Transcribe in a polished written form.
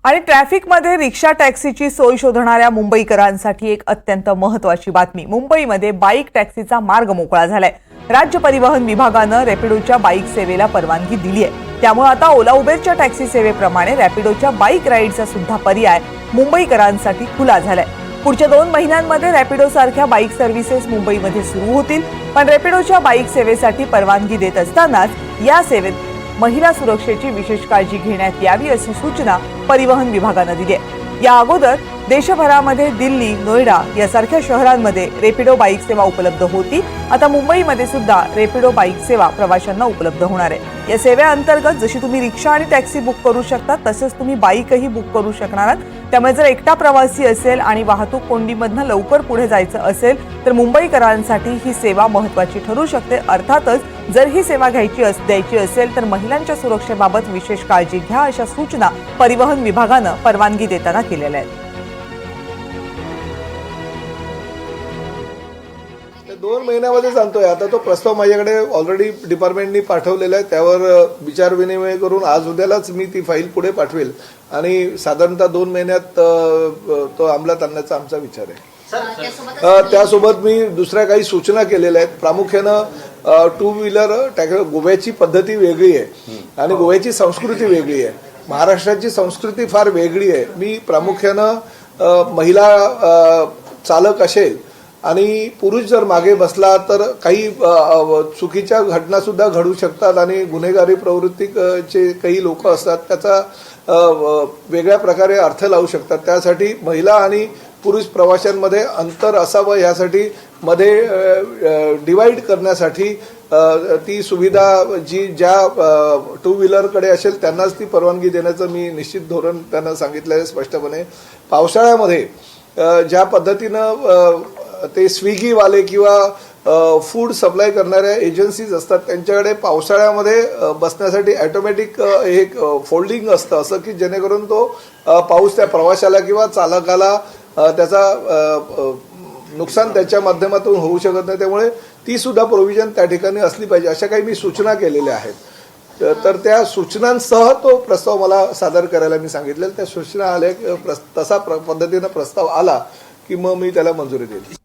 आणि ट्रॅफिकमध्ये रिक्षा टॅक्सीची सोय शोधणाऱ्या मुंबईकरांसाठी एक अत्यंत महत्त्वाची बातमी। मुंबईमध्ये बाईक टॅक्सीचा मार्ग मोकळा झालाय। राज्य परिवहन विभागाने रॅपिडोच्या बाईक सेवेला परवानगी दिली आहे। त्यामुळे आता ओला उबेरच्या टॅक्सी सेवेप्रमाणे रॅपिडोच्या बाईक राईडचा सुद्धा पर्याय मुंबईकरांसाठी खुला झालाय। पुढच्या 2 महिन्यांमध्ये रॅपिडो सारख्या बाईक सर्व्हिसेस मुंबईमध्ये सुरू होतील। पण रॅपिडोच्या बाईक सेवेसाठी परवानगी देत असतानाच या सेवेत महिला सुरक्षेची विशेष काळजी घेण्यात यावी अशी सूचना परिवहन विभागाने दिली आहे। या अगोदर देशभरामध्ये दिल्ली, नोएडा यासारख्या शहरांमध्ये रॅपिडो बाईक सेवा उपलब्ध होती। आता मुंबईमध्ये सुद्धा रॅपिडो बाईक सेवा प्रवाशांना उपलब्ध होणार आहे। या सेवेअंतर्गत जशी तुम्ही रिक्षा आणि टॅक्सी बुक करू शकता तसेच तुम्ही बाईकही बुक करू शकणार आहात। त्यामुळे जर एकटा प्रवासी असेल आणि वाहतूक कोंडीमधून लवकर पुढे जायचं असेल तर मुंबईकरांसाठी ही सेवा महत्त्वाची ठरू शकते। अर्थातच जर ही सेवा द्यायची असेल तर महिलांच्या सुरक्षेबाबत विशेष काळजी घ्या अशा सूचना परिवहन विभागाने परवानगी देताना केलेल्या आहेत। 2 महिन्यामध्ये सांगतोय। आता तो प्रस्ताव माझ्याकडे ऑलरेडी डिपार्टमेंटनी पाठवलेला आहे। त्यावर विचार विनिमय करून आज उद्यालाच मी ती फाईल पुढे पाठवेल आणि साधारणतः 2 महिन्यात तो अंमलात आणण्याचा आमचा विचार आहे। त्यासोबत मी दुसऱ्या काही सूचना केलेल्या आहेत। प्रामुख्यानं 2 व्हीलर गोव्याची पद्धती वेगळी आहे आणि गोव्याची संस्कृती वेगळी आहे। महाराष्ट्राची संस्कृती फार वेगळी आहे। मी प्रामुख्यानं महिला चालक असेल आणि पुरुष जर मागे बसला तर काही चुकीच्या घटना सुद्धा घडू शकतात आणि गुन्हेगारी प्रवृत्तीचे काही लोक असतात त्याचा वेगळ्या प्रकारे अर्थ लावू शकतात। त्यासाठी महिला आणि पुरुष प्रवाशांमध्ये अंतर असावं यासाठी मध्ये डिवाइड करण्यासाठी ती सुविधा ज्या 2 व्हीलरकडे असेल त्यांनाच ती परवानगी देण्याचं मी निश्चित धोरण त्यांना सांगितलं आहे स्पष्टपणे। पावसाळ्यामध्ये ज्या पद्धतीनं ते स्विगीवाले किंवा फूड सप्लाय करणाऱ्या एजन्सीज असतात त्यांच्याकडे पावसाळ्यामध्ये बसण्यासाठी ऑटोमॅटिक एक फोल्डिंग असतं असं की जेणेकरून तो पाऊस त्या प्रवाशाला किंवा चालकाला त्याचा नुकसान त्याच्या माध्यमातून होऊ शकत नाही। त्यामुळे ती सुद्धा प्रोव्हिजन त्या ठिकाणी असली पाहिजे अशा काही मी सूचना केलेल्या आहेत। तर त्या सूचनांसह तो प्रस्ताव मला सादर करायला मी सांगितलेलं। त्या सूचना आल्या तसा पद्धतीनं प्रस्ताव आला की मग मी त्याला मंजुरी देईल।